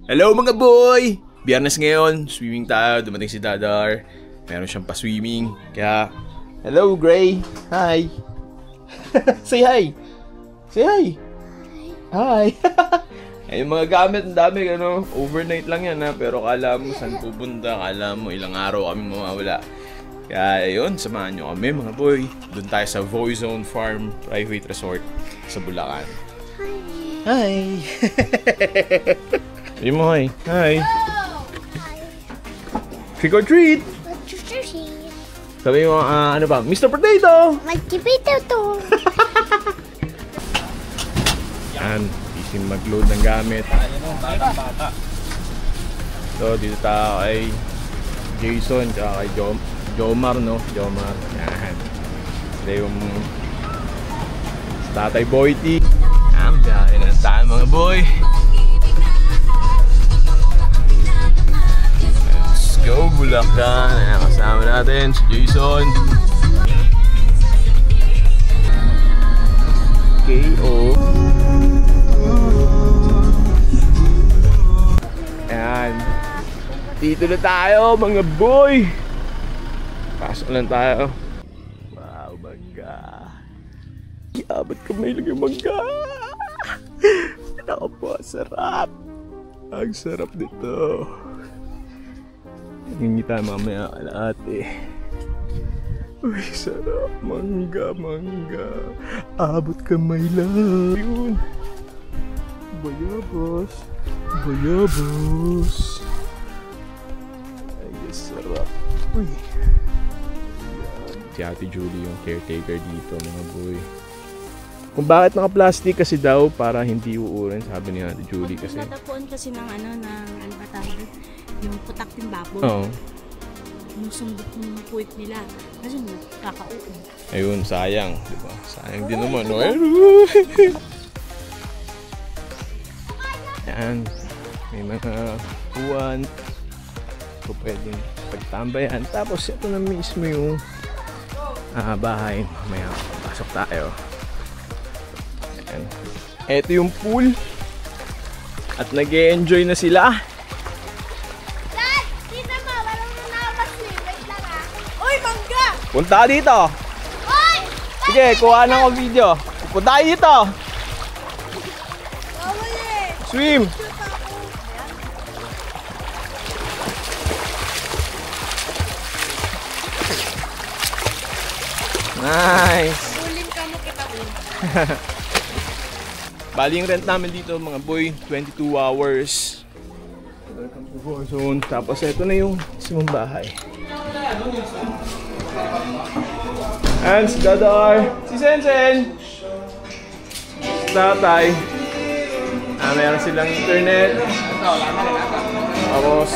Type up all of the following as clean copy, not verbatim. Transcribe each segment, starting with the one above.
Hello mga boy! Biyernes ngayon, swimming tayo, dumating si Dadar. Meron siyang pa-swimming, kaya... Hello Gray! Hi! Say hi! Say hi! Hi! Ay, yung mga gamit, ang dami, ano, overnight lang yan ha, pero kala mo saan pupunta, kala mo ilang araw kami mawawala. Kaya ayun, samahan nyo kami mga boy. Doon tayo sa Voizone Farm Private Resort sa Bulacan. Hi! Sabi mo hi. Hi! Trick or treat! Sabi mo, ano ba? Mr. Potato! Mag-potato to! Yan, easy mag-load ng gamit. So, dito tayo kay Jason, tsaka kay Jomar, no? Jomar. Yan. Ito yung Tatay Boyty. Yan, biyahe na tayo mga boy. Let's go, Bulacan. Ayan, kasama natin si Jason. KO. Ayan. Dito na tayo mga boy. Pasok lang tayo. Wow, mangga. Ba't kamay lang yung mangga? Ako po, sarap. Ang sarap nito. Hingi tayo mamaya kalahati. Uy, sarap. Mangga, mangga. Abot kamay lang. Yun. Bayabas. Bayabas. Ay, sarap. Uy. Si Ate Julie yung caretaker dito mga boy. Kung bakit naka-plastic kasi daw para hindi uurin, sabi ni Ate Julie kasi. Natapuan kasi ng ano ba tawag? Yung putak ng baboy. Oo. Yung sumbot ng puwit nila. Kasi nakakauon. Ayun, sayang. Diba? Sayang din naman. No? Yan. May mga uwan. So, pwedeng pagtambayan. Tapos, ito na mismo yung bahay. Mamaya, pasok tayo. Yan. Ito yung pool. At nag-e-enjoy na sila. Dad! Tita mo! Walang nakapasli. Wait lang ah. Uy! Mangga! Punta dito! Uy! Sige, kuha na ko video. Punta dito! Bawal eh! Swim! Nice! Bulin ka mo kita ulit. Bali yung rent namin dito mga boy, 22 hours. Welcome to Voizone. Tapos ito na yung simong bahay. And si Dadar, si Sensen, si Tatay. Meron silang internet. Tapos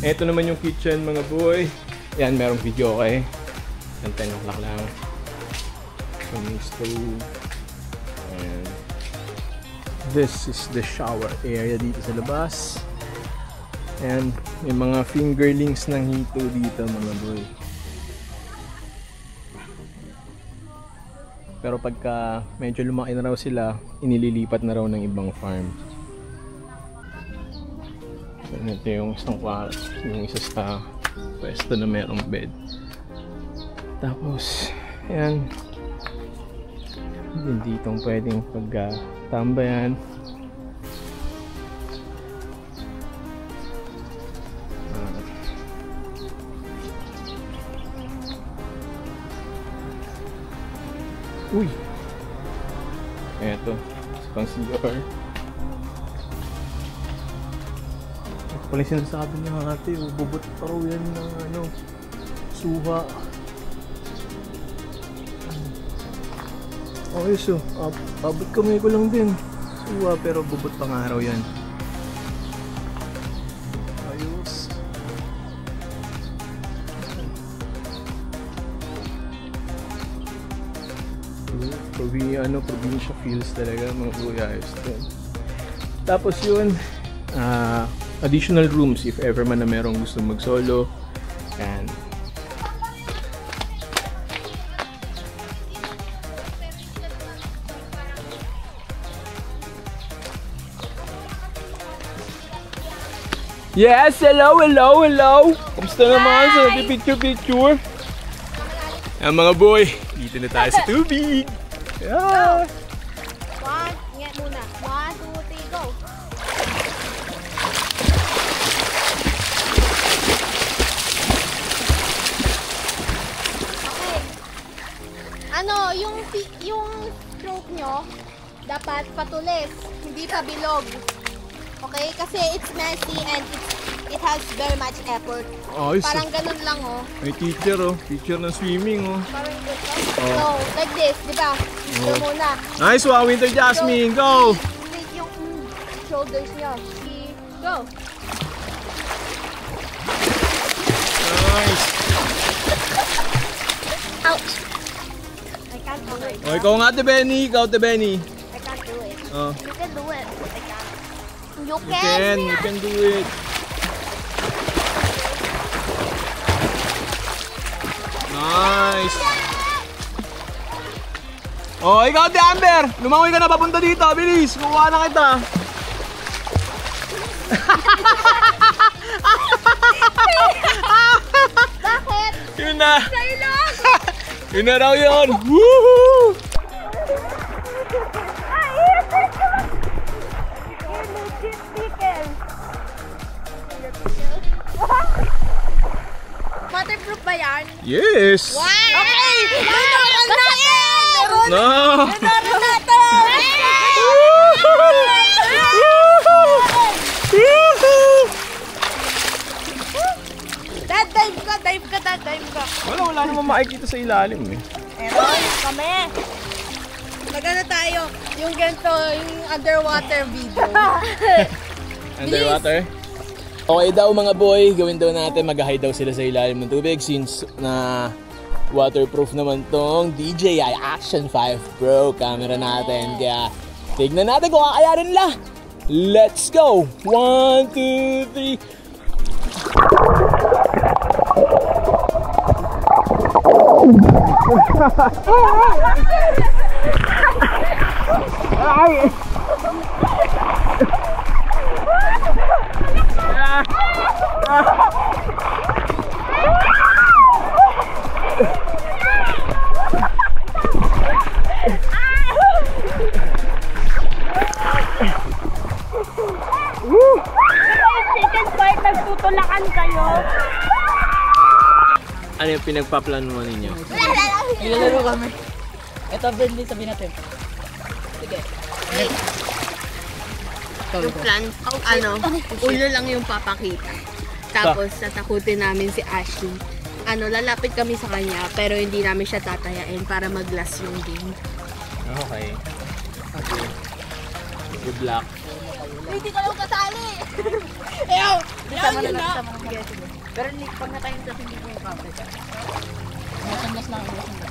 ito naman yung kitchen mga boy. Yan, merong video okay. 10 o'clock lang. Yung stove. And this is the shower area dito sa labas. And may mga fingerlings ng hito dito mga boy. Pero pagka medyo lumaki na raw sila, inililipat na raw ng ibang farm. Ito yung isang kwarto, yung isa sa pwesto na merong bed. Tapos, ayan. Din ditong pwedeng pagtambayan. Uy! Eto, pang CR. Pala sinasabi niya ate, bubot pa raw yan ng suha. Okay, so, abot kamay ko lang din. So, pero bubot pang araw yan. Ayos. Probinsya feels talaga, mga kuya, ayos din. Tapos yun, additional rooms if ever man na merong gusto mag-solo. And yes, hello. Kamusta naman sa picture? Ang mga boy, dito na tayo sa tubig. Yeah. Ingat muna. 1, 2, 3, go. Okay. Ano, yung stroke nyo, dapat patulis, hindi pa bilog. Okay? Kasi it's messy and it has very much effort. Ayos. Parang ganun lang, oh. May teacher, oh. Teacher ng swimming, oh. Parang ganun. So, like this, di ba? Ito muna. Nice one, Winter Jasmine. Go! Take yung shoulders nyo. Go! Nice. Ouch! I can't do it. Oh, ikaw nga, Te Benny. I can't do it. Oh. You can do it. I can't. You You can do it. Nice. Oh, ikaw, Te Amber. Lumangoy ka na papunta dito. Bilis, kukuha na kita. Bakit? Yun na. Silog! Yun na raw yun. Woohoo! Waterproof ba yan? Yes. Wow! Okay! Meron natin! No. Meron natin! Dad, dive ka. Wala naman makikita sa ilalim eh. Meron kami. Magano tayo? Yung ganito, yung underwater video. Underwater? Okay daw mga boy, gawin daw natin, mag-hide daw sila sa ilalim ng tubig since na waterproof naman tong DJI Action 5 Pro camera natin. Kaya tignan natin kung kakayanin nila. Let's go! 1, 2, 3. Chicken fight, nagtutulakan kayo. Ano yung pinagpaplanuhan ninyo? Nilalaro kami. Ito, friendly, sabihin natin. Sige. Yung plan, ulo lang yung papakita. Tapos, tatakutin namin si Ashley. Lalapit kami sa kanya, pero hindi namin siya tatayain para mag-last yung game. Okay. Good luck. Hindi ka lang kasali. Ew! Sama na lang, sama na. Sige, sige. Pero pag natayin sa hindi mo yung counter ka. Masanggas lang, masanggas.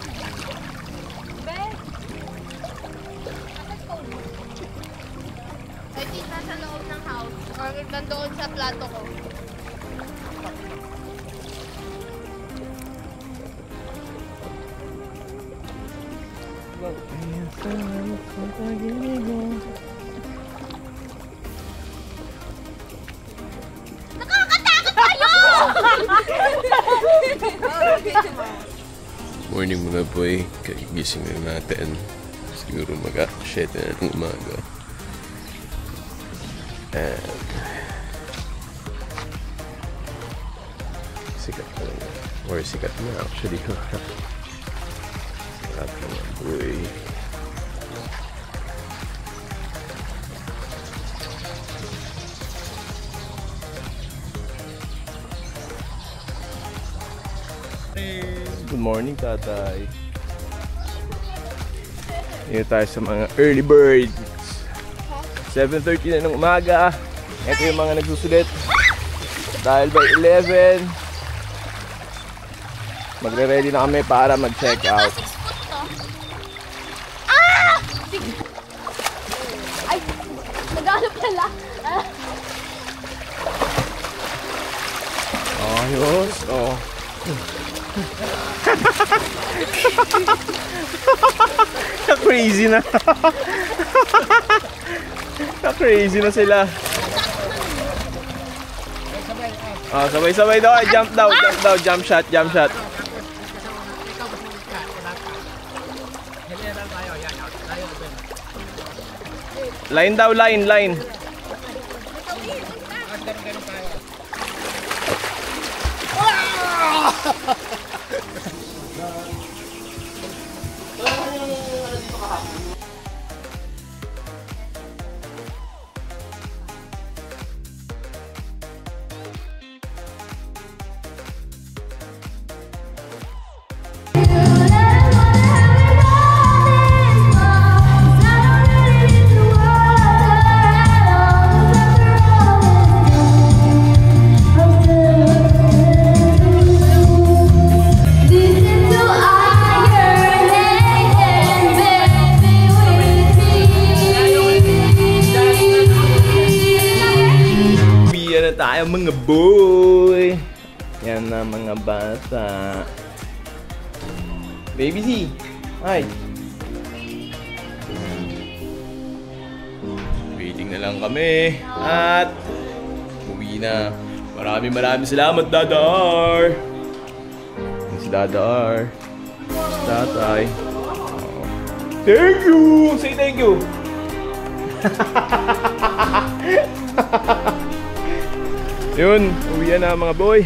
I think nasa loob ng house or nandoon sa plato ko. Morning mga boy, kagising na natin. Siguro mag-7 na ng umaga. And sikat na lang. Or sikat na actually. Sikat na mga boy. Good morning, tatay. Dito tayo sa mga early birds. 7:30 na ng umaga. Ito yung mga nagsusulit. Dahil by 11, magre-ready na kami para mag-check out. 6 foot to? Ah! Ay! Naghanap pala. Ayos. Oh. Crazy na. Crazy na sila. Oh, sabay-sabay daw. Jump daw, jump shot. Line daw, line. Tayo mga boy. Yan na mga bata. Baby Z. Hi. Waiting na lang kami. At uwi na. Maraming salamat, Dadar. Si Dadar. Si Tatay. Thank you. Say thank you. Yun, uwi na mga boy.